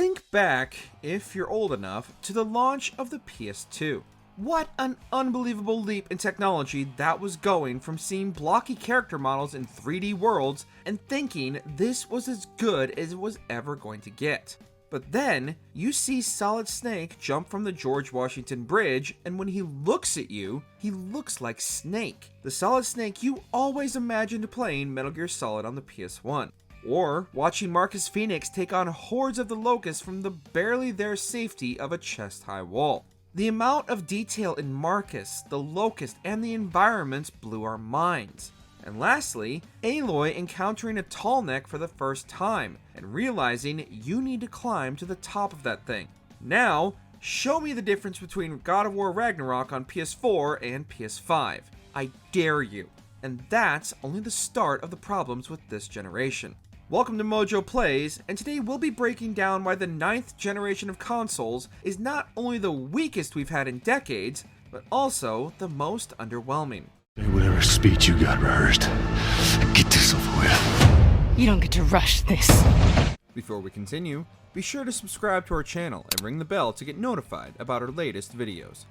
Think back, if you're old enough, to the launch of the PS2. What an unbelievable leap in technology that was, going from seeing blocky character models in 3D worlds and thinking this was as good as it was ever going to get. But then, you see Solid Snake jump from the George Washington Bridge, and when he looks at you, he looks like Snake. The Solid Snake you always imagined playing Metal Gear Solid on the PS1. Or watching Marcus Phoenix take on hordes of the Locusts from the barely there safety of a chest-high wall. The amount of detail in Marcus, the Locust, and the environments blew our minds. And lastly, Aloy encountering a tall neck for the first time, and realizing you need to climb to the top of that thing. Now, show me the difference between God of War Ragnarok on PS4 and PS5. I dare you. And that's only the start of the problems with this generation. Welcome to MojoPlays, and today we'll be breaking down why the 9th generation of consoles is not only the weakest we've had in decades, but also the most underwhelming. Whatever speech you got rehearsed, get this over with. You don't get to rush this. Before we continue, be sure to subscribe to our channel and ring the bell to get notified about our latest videos.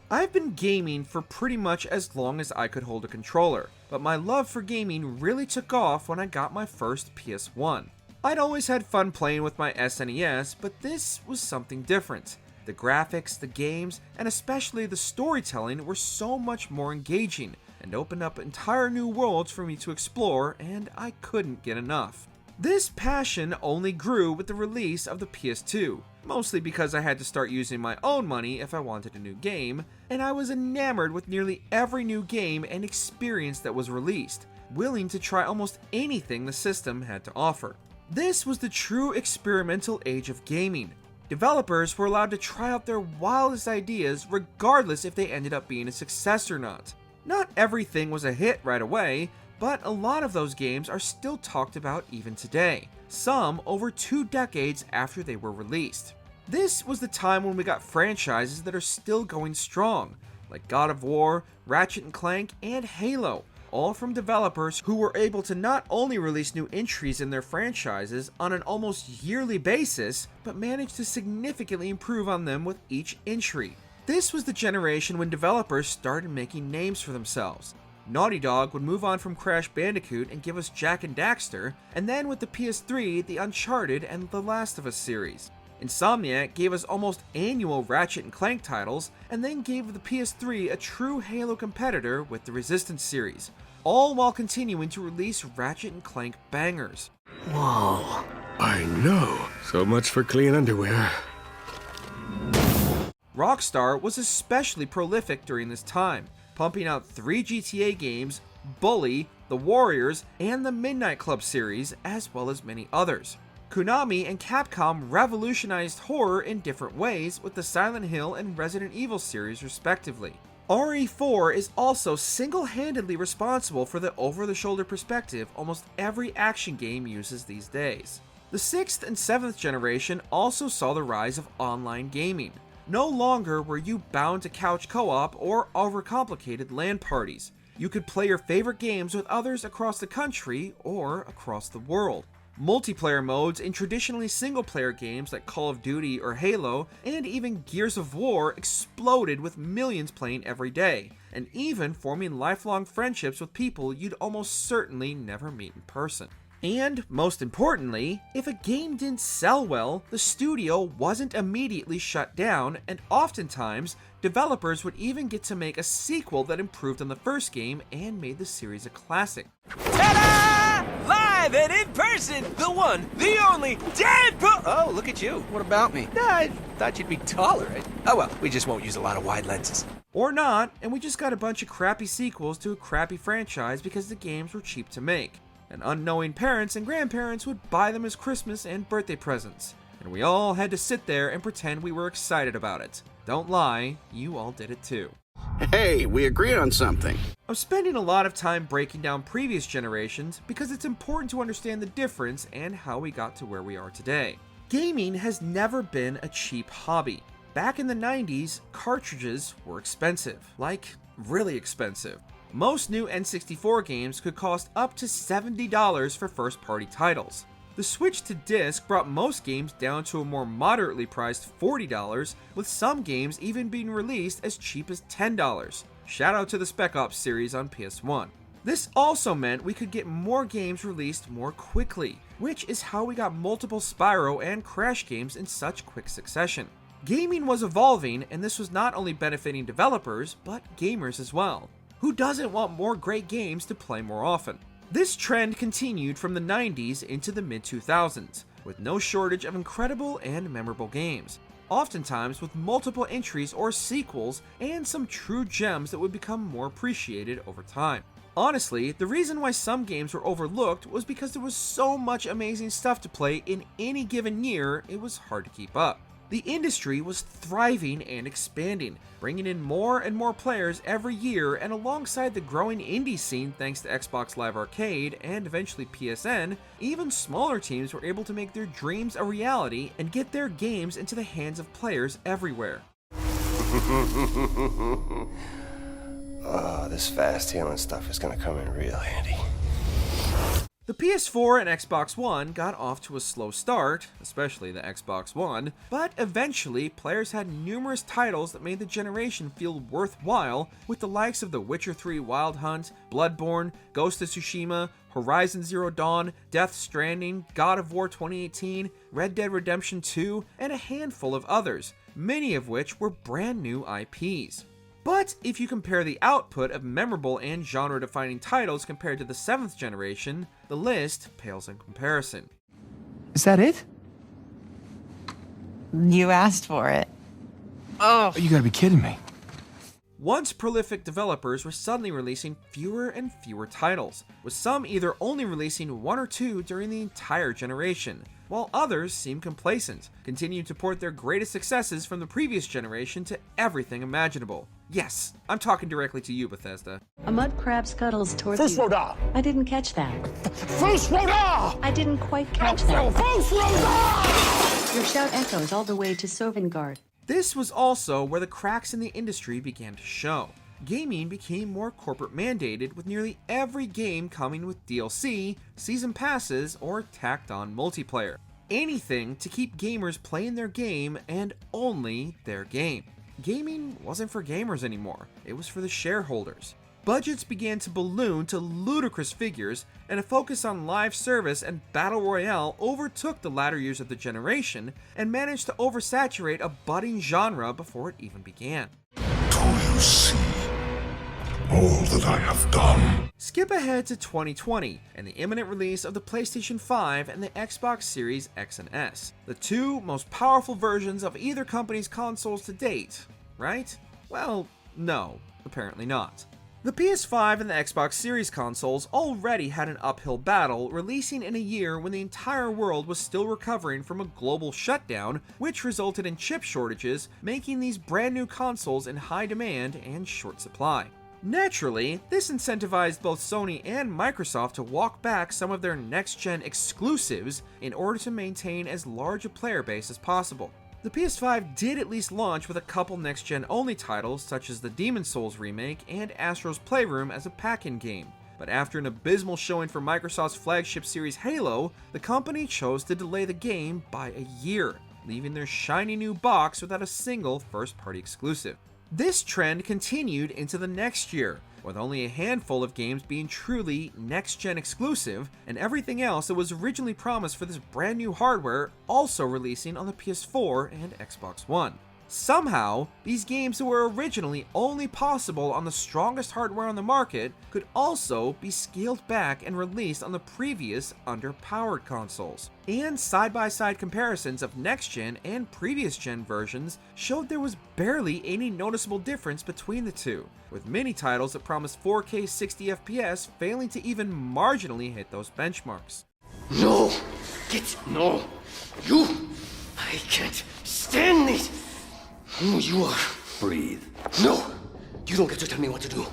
I've been gaming for pretty much as long as I could hold a controller, but my love for gaming really took off when I got my first PS1. I'd always had fun playing with my SNES, but this was something different. The graphics, the games, and especially the storytelling were so much more engaging and opened up entire new worlds for me to explore, and I couldn't get enough. This passion only grew with the release of the PS2, mostly because I had to start using my own money if I wanted a new game, and I was enamored with nearly every new game and experience that was released, willing to try almost anything the system had to offer. This was the true experimental age of gaming. Developers were allowed to try out their wildest ideas regardless if they ended up being a success or not. Not everything was a hit right away, but a lot of those games are still talked about even today, some over 2 decades after they were released. This was the time when we got franchises that are still going strong, like God of War, Ratchet & Clank, and Halo, all from developers who were able to not only release new entries in their franchises on an almost yearly basis, but managed to significantly improve on them with each entry. This was the generation when developers started making names for themselves. Naughty Dog would move on from Crash Bandicoot and give us Jak and Daxter, and then with the PS3, the Uncharted and The Last of Us series. Insomniac gave us almost annual Ratchet & Clank titles, and then gave the PS3 a true Halo competitor with the Resistance series, all while continuing to release Ratchet & Clank bangers. Whoa, I know. So much for clean underwear. Rockstar was especially prolific during this time, pumping out 3 GTA games, Bully, The Warriors, and the Midnight Club series, as well as many others. Konami and Capcom revolutionized horror in different ways with the Silent Hill and Resident Evil series respectively. RE4 is also single-handedly responsible for the over-the-shoulder perspective almost every action game uses these days. The 6th and 7th generation also saw the rise of online gaming. No longer were you bound to couch co-op or overcomplicated LAN parties. You could play your favorite games with others across the country or across the world. Multiplayer modes in traditionally single-player games like Call of Duty or Halo, and even Gears of War exploded with millions playing every day, and even forming lifelong friendships with people you'd almost certainly never meet in person. And, most importantly, if a game didn't sell well, the studio wasn't immediately shut down, and oftentimes, developers would even get to make a sequel that improved on the first game and made the series a classic. Ta-da! Live and in person, the one, the only, Deadpool! Oh, look at you. What about me? I thought you'd be taller. Oh well, we just won't use a lot of wide lenses. Or not, and we just got a bunch of crappy sequels to a crappy franchise because the games were cheap to make. And unknowing parents and grandparents would buy them as Christmas and birthday presents, and we all had to sit there and pretend we were excited about it. Don't lie, you all did it too. Hey, we agreed on something. I'm spending a lot of time breaking down previous generations because it's important to understand the difference and how we got to where we are today. Gaming has never been a cheap hobby. Back in the 90s, cartridges were expensive, like really expensive. Most new N64 games could cost up to $70 for first-party titles. The switch to disc brought most games down to a more moderately priced $40, with some games even being released as cheap as $10. Shout out to the Spec Ops series on PS1. This also meant we could get more games released more quickly, which is how we got multiple Spyro and Crash games in such quick succession. Gaming was evolving, and this was not only benefiting developers, but gamers as well. Who doesn't want more great games to play more often? This trend continued from the 90s into the mid-2000s, with no shortage of incredible and memorable games, oftentimes with multiple entries or sequels and some true gems that would become more appreciated over time. Honestly, the reason why some games were overlooked was because there was so much amazing stuff to play in any given year, it was hard to keep up. The industry was thriving and expanding, bringing in more and more players every year, and alongside the growing indie scene thanks to Xbox Live Arcade and eventually PSN, even smaller teams were able to make their dreams a reality and get their games into the hands of players everywhere. This fast healing stuff is gonna come in real handy. The PS4 and Xbox One got off to a slow start, especially the Xbox One, but eventually players had numerous titles that made the generation feel worthwhile, with the likes of The Witcher 3 Wild Hunt, Bloodborne, Ghost of Tsushima, Horizon Zero Dawn, Death Stranding, God of War 2018, Red Dead Redemption 2, and a handful of others, many of which were brand new IPs. But if you compare the output of memorable and genre-defining titles compared to the 7th generation, the list pales in comparison. Is that it? You asked for it. Oh, you gotta be kidding me. Once prolific developers were suddenly releasing fewer and fewer titles, with some either only releasing one or two during the entire generation, while others seemed complacent, continuing to port their greatest successes from the previous generation to everything imaginable. Yes, I'm talking directly to you, Bethesda. A mud crab scuttles towards First you. Roda! I didn't catch that. First Roda! I didn't quite catch that. First Roda! Your shout echoes all the way to Sovngarde. This was also where the cracks in the industry began to show. Gaming became more corporate mandated, with nearly every game coming with DLC, season passes, or tacked on multiplayer. Anything to keep gamers playing their game and only their game. Gaming wasn't for gamers anymore, it was for the shareholders. Budgets began to balloon to ludicrous figures, and a focus on live service and battle royale overtook the latter years of the generation and managed to oversaturate a budding genre before it even began. Do you see all that I have done? Skip ahead to 2020 and the imminent release of the PlayStation 5 and the Xbox Series X and S, the two most powerful versions of either company's consoles to date, right? Well, no, apparently not. The PS5 and the Xbox Series consoles already had an uphill battle, releasing in a year when the entire world was still recovering from a global shutdown, which resulted in chip shortages, making these brand new consoles in high demand and short supply. Naturally, this incentivized both Sony and Microsoft to walk back some of their next-gen exclusives in order to maintain as large a player base as possible. The PS5 did at least launch with a couple next-gen only titles such as the Demon's Souls remake and Astro's Playroom as a pack-in game, but after an abysmal showing for Microsoft's flagship series Halo, the company chose to delay the game by a year, leaving their shiny new box without a single first-party exclusive. This trend continued into the next year, with only a handful of games being truly next-gen exclusive, and everything else that was originally promised for this brand new hardware also releasing on the PS4 and Xbox One. Somehow, these games that were originally only possible on the strongest hardware on the market could also be scaled back and released on the previous underpowered consoles. And side-by-side comparisons of next-gen and previous-gen versions showed there was barely any noticeable difference between the two, with many titles that promised 4K 60 FPS failing to even marginally hit those benchmarks. No! No! You! I can't stand this! Who you are? Breathe. No! You don't get to tell me what to do.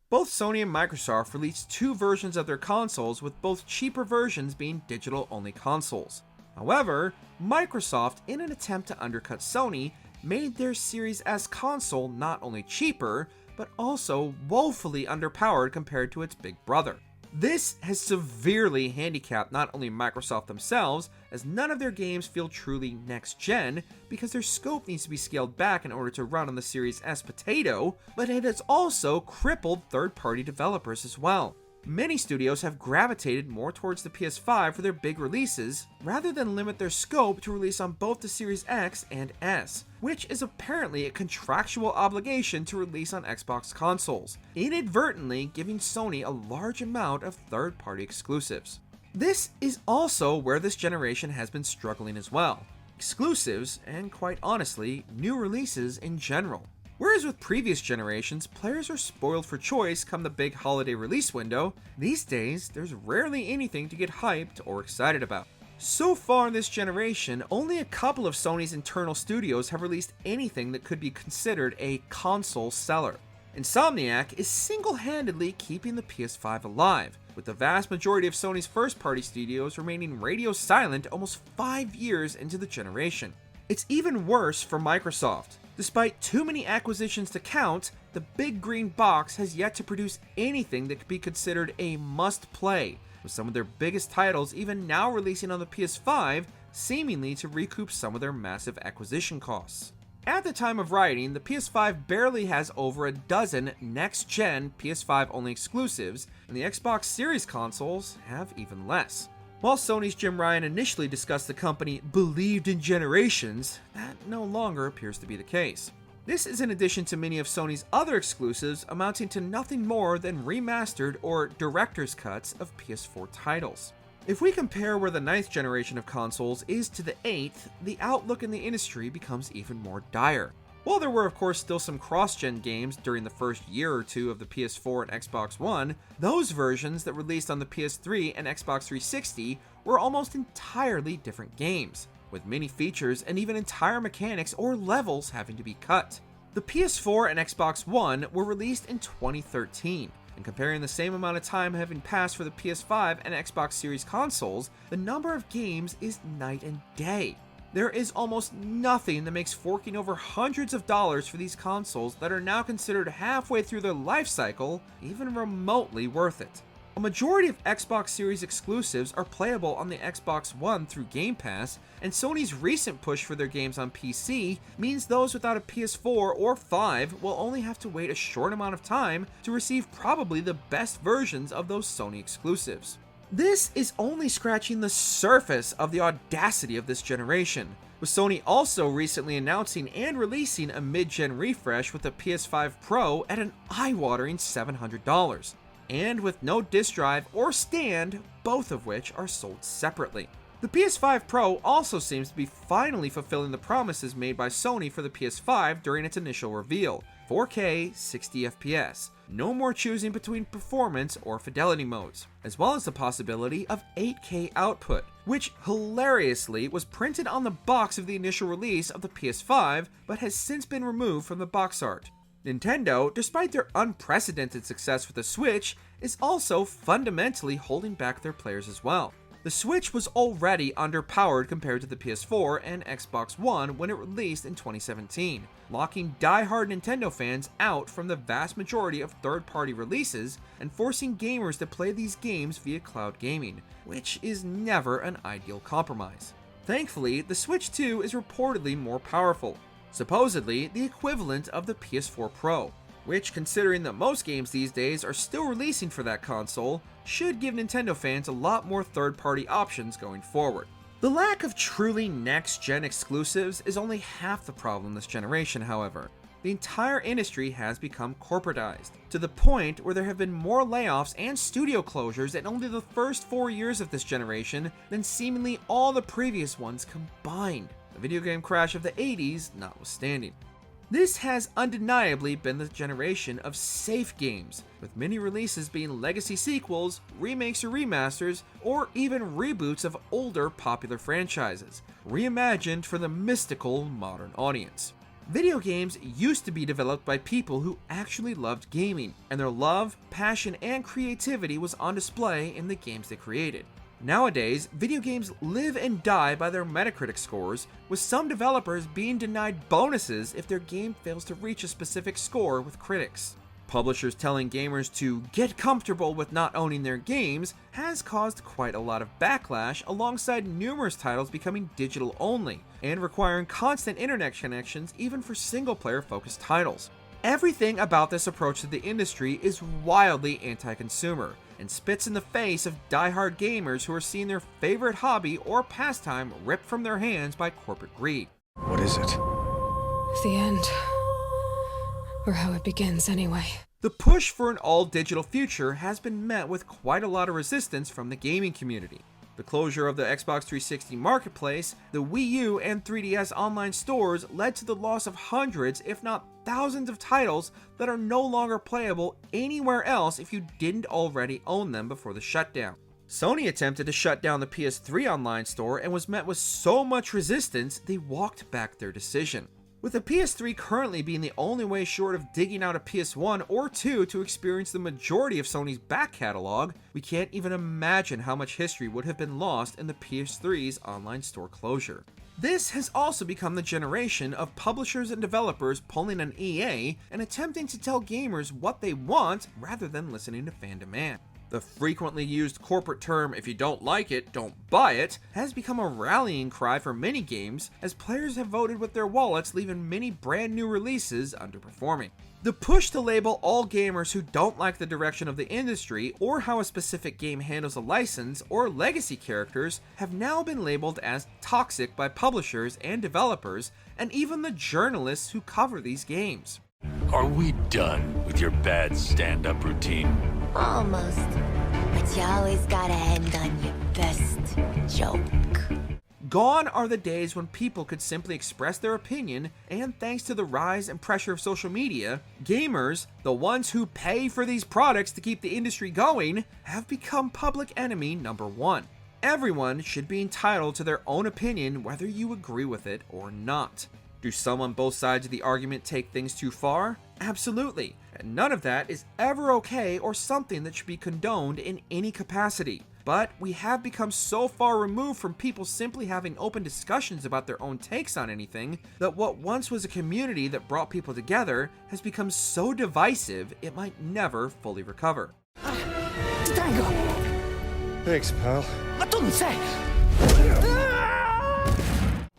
Both Sony and Microsoft released two versions of their consoles, with both cheaper versions being digital-only consoles. However, Microsoft, in an attempt to undercut Sony, made their Series S console not only cheaper, but also woefully underpowered compared to its big brother. This has severely handicapped not only Microsoft themselves, as none of their games feel truly next-gen because their scope needs to be scaled back in order to run on the Series S potato, but it has also crippled third-party developers as well. Many studios have gravitated more towards the PS5 for their big releases, rather than limit their scope to release on both the Series X and S, which is apparently a contractual obligation to release on Xbox consoles, inadvertently giving Sony a large amount of third-party exclusives. This is also where this generation has been struggling as well. Exclusives, and quite honestly, new releases in general. Whereas with previous generations, players are spoiled for choice come the big holiday release window, these days there's rarely anything to get hyped or excited about. So far this generation, only a couple of Sony's internal studios have released anything that could be considered a console seller. Insomniac is single-handedly keeping the PS5 alive, with the vast majority of Sony's first-party studios remaining radio silent almost 5 years into the generation. It's even worse for Microsoft. Despite too many acquisitions to count, the big green box has yet to produce anything that could be considered a must-play, with some of their biggest titles even now releasing on the PS5, seemingly to recoup some of their massive acquisition costs. At the time of writing, the PS5 barely has over a dozen next-gen PS5-only exclusives, and the Xbox Series consoles have even less. While Sony's Jim Ryan initially discussed the company believed in generations, that no longer appears to be the case. This is in addition to many of Sony's other exclusives amounting to nothing more than remastered or director's cuts of PS4 titles. If we compare where the 9th generation of consoles is to the 8th, the outlook in the industry becomes even more dire. While there were of course still some cross-gen games during the first year or two of the PS4 and Xbox One, those versions that released on the PS3 and Xbox 360 were almost entirely different games, with many features and even entire mechanics or levels having to be cut. The PS4 and Xbox One were released in 2013, and comparing the same amount of time having passed for the PS5 and Xbox Series consoles, the number of games is night and day. There is almost nothing that makes forking over hundreds of dollars for these consoles that are now considered halfway through their life cycle even remotely worth it. A majority of Xbox Series exclusives are playable on the Xbox One through Game Pass, and Sony's recent push for their games on PC means those without a PS4 or 5 will only have to wait a short amount of time to receive probably the best versions of those Sony exclusives. This is only scratching the surface of the audacity of this generation, with Sony also recently announcing and releasing a mid-gen refresh with the PS5 Pro at an eye-watering $700, and with no disk drive or stand, both of which are sold separately. The PS5 Pro also seems to be finally fulfilling the promises made by Sony for the PS5 during its initial reveal: 4K 60 FPS, no more choosing between performance or fidelity modes, as well as the possibility of 8K output, which hilariously was printed on the box of the initial release of the PS5 but has since been removed from the box art. Nintendo, despite their unprecedented success with the Switch, is also fundamentally holding back their players as well. The Switch was already underpowered compared to the PS4 and Xbox One when it released in 2017, locking die-hard Nintendo fans out from the vast majority of third-party releases and forcing gamers to play these games via cloud gaming, which is never an ideal compromise. Thankfully, the Switch 2 is reportedly more powerful, supposedly the equivalent of the PS4 Pro, which, considering that most games these days are still releasing for that console, should give Nintendo fans a lot more third-party options going forward. The lack of truly next-gen exclusives is only half the problem this generation, however. The entire industry has become corporatized, to the point where there have been more layoffs and studio closures in only the first 4 years of this generation than seemingly all the previous ones combined, the video game crash of the 80s notwithstanding. This has undeniably been the generation of safe games, with many releases being legacy sequels, remakes or remasters, or even reboots of older popular franchises, reimagined for the mystical modern audience. Video games used to be developed by people who actually loved gaming, and their love, passion, and creativity was on display in the games they created. Nowadays, video games live and die by their Metacritic scores, with some developers being denied bonuses if their game fails to reach a specific score with critics. Publishers telling gamers to get comfortable with not owning their games has caused quite a lot of backlash, alongside numerous titles becoming digital only and requiring constant internet connections even for single-player focused titles. Everything about this approach to the industry is wildly anti-consumer and spits in the face of die-hard gamers who are seeing their favorite hobby or pastime ripped from their hands by corporate greed. What is it? The end. Or how it begins, anyway. The push for an all-digital future has been met with quite a lot of resistance from the gaming community. The closure of the Xbox 360 marketplace, the Wii U and 3DS online stores led to the loss of hundreds, if not thousands of titles that are no longer playable anywhere else if you didn't already own them before the shutdown. Sony attempted to shut down the PS3 online store and was met with so much resistance they walked back their decision. With the PS3 currently being the only way short of digging out a PS1 or 2 to experience the majority of Sony's back catalog, we can't even imagine how much history would have been lost in the PS3's online store closure. This has also become the generation of publishers and developers pulling an EA and attempting to tell gamers what they want rather than listening to fan demand. The frequently used corporate term, "if you don't like it, don't buy it," has become a rallying cry for many games, as players have voted with their wallets, leaving many brand new releases underperforming. The push to label all gamers who don't like the direction of the industry or how a specific game handles a license or legacy characters have now been labeled as toxic by publishers and developers, and even the journalists who cover these games. Are we done with your bad stand-up routine? Almost. But you always gotta end on your best joke. Gone are the days when people could simply express their opinion, and thanks to the rise and pressure of social media, gamers, the ones who pay for these products to keep the industry going, have become public enemy number one. Everyone should be entitled to their own opinion whether you agree with it or not. Do some on both sides of the argument take things too far? Absolutely, and none of that is ever okay or something that should be condoned in any capacity. But we have become so far removed from people simply having open discussions about their own takes on anything that what once was a community that brought people together has become so divisive it might never fully recover. Thanks, pal.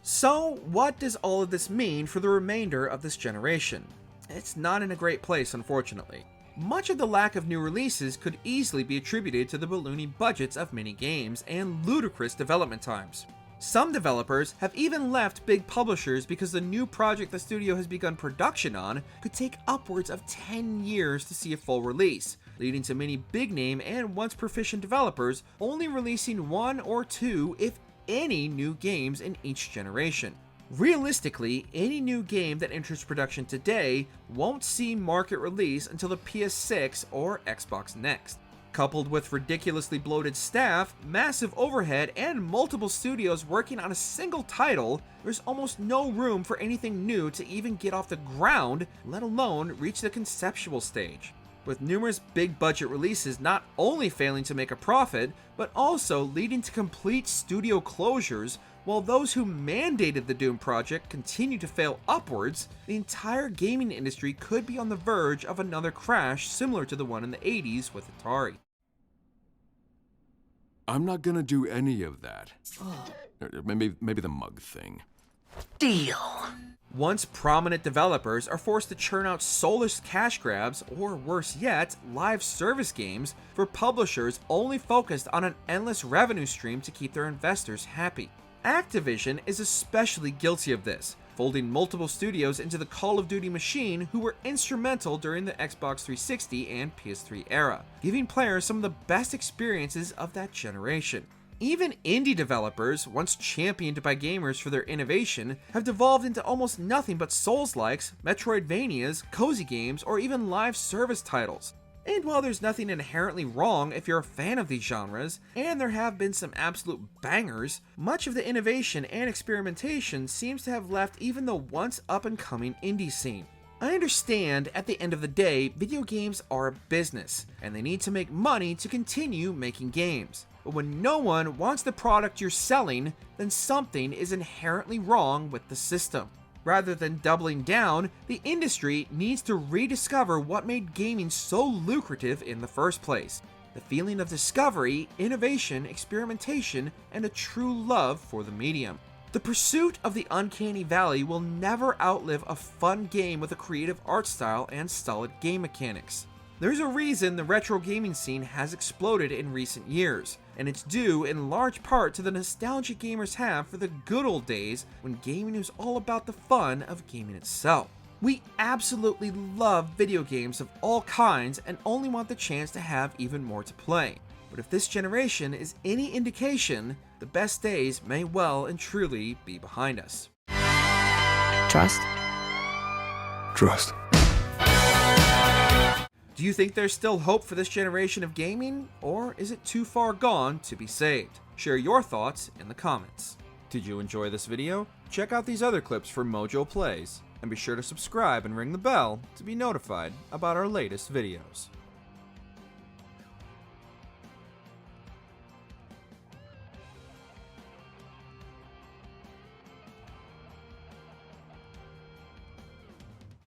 So, what does all of this mean for the remainder of this generation? It's not in a great place, unfortunately. Much of the lack of new releases could easily be attributed to the ballooning budgets of many games and ludicrous development times. Some developers have even left big publishers because the new project the studio has begun production on could take upwards of 10 years to see a full release, leading to many big-name and once proficient developers only releasing one or two, if any, new games in each generation. Realistically, any new game that enters production today won't see market release until the PS6 or Xbox Next. Coupled with ridiculously bloated staff, massive overhead, and multiple studios working on a single title, there's almost no room for anything new to even get off the ground, let alone reach the conceptual stage. With numerous big budget releases not only failing to make a profit, but also leading to complete studio closures, while those who mandated the Doom project continue to fail upwards, the entire gaming industry could be on the verge of another crash similar to the one in the 80s with Atari. I'm not gonna do any of that. Maybe the mug thing. Deal. Once prominent developers are forced to churn out soulless cash grabs, or worse yet, live service games, for publishers only focused on an endless revenue stream to keep their investors happy. Activision is especially guilty of this, folding multiple studios into the Call of Duty machine who were instrumental during the Xbox 360 and PS3 era, giving players some of the best experiences of that generation. Even indie developers, once championed by gamers for their innovation, have devolved into almost nothing but Souls-likes, Metroidvanias, cozy games, or even live service titles. And while there's nothing inherently wrong if you're a fan of these genres, and there have been some absolute bangers, much of the innovation and experimentation seems to have left even the once up-and-coming indie scene. I understand at the end of the day, video games are a business, and they need to make money to continue making games. But when no one wants the product you're selling, then something is inherently wrong with the system. Rather than doubling down, the industry needs to rediscover what made gaming so lucrative in the first place. The feeling of discovery, innovation, experimentation, and a true love for the medium. The pursuit of the uncanny valley will never outlive a fun game with a creative art style and solid game mechanics. There's a reason the retro gaming scene has exploded in recent years, and it's due in large part to the nostalgia gamers have for the good old days when gaming was all about the fun of gaming itself. We absolutely love video games of all kinds and only want the chance to have even more to play. But if this generation is any indication, the best days may well and truly be behind us. Trust? Trust. Do you think there's still hope for this generation of gaming, or is it too far gone to be saved? Share your thoughts in the comments. Did you enjoy this video? Check out these other clips from MojoPlays, and be sure to subscribe and ring the bell to be notified about our latest videos.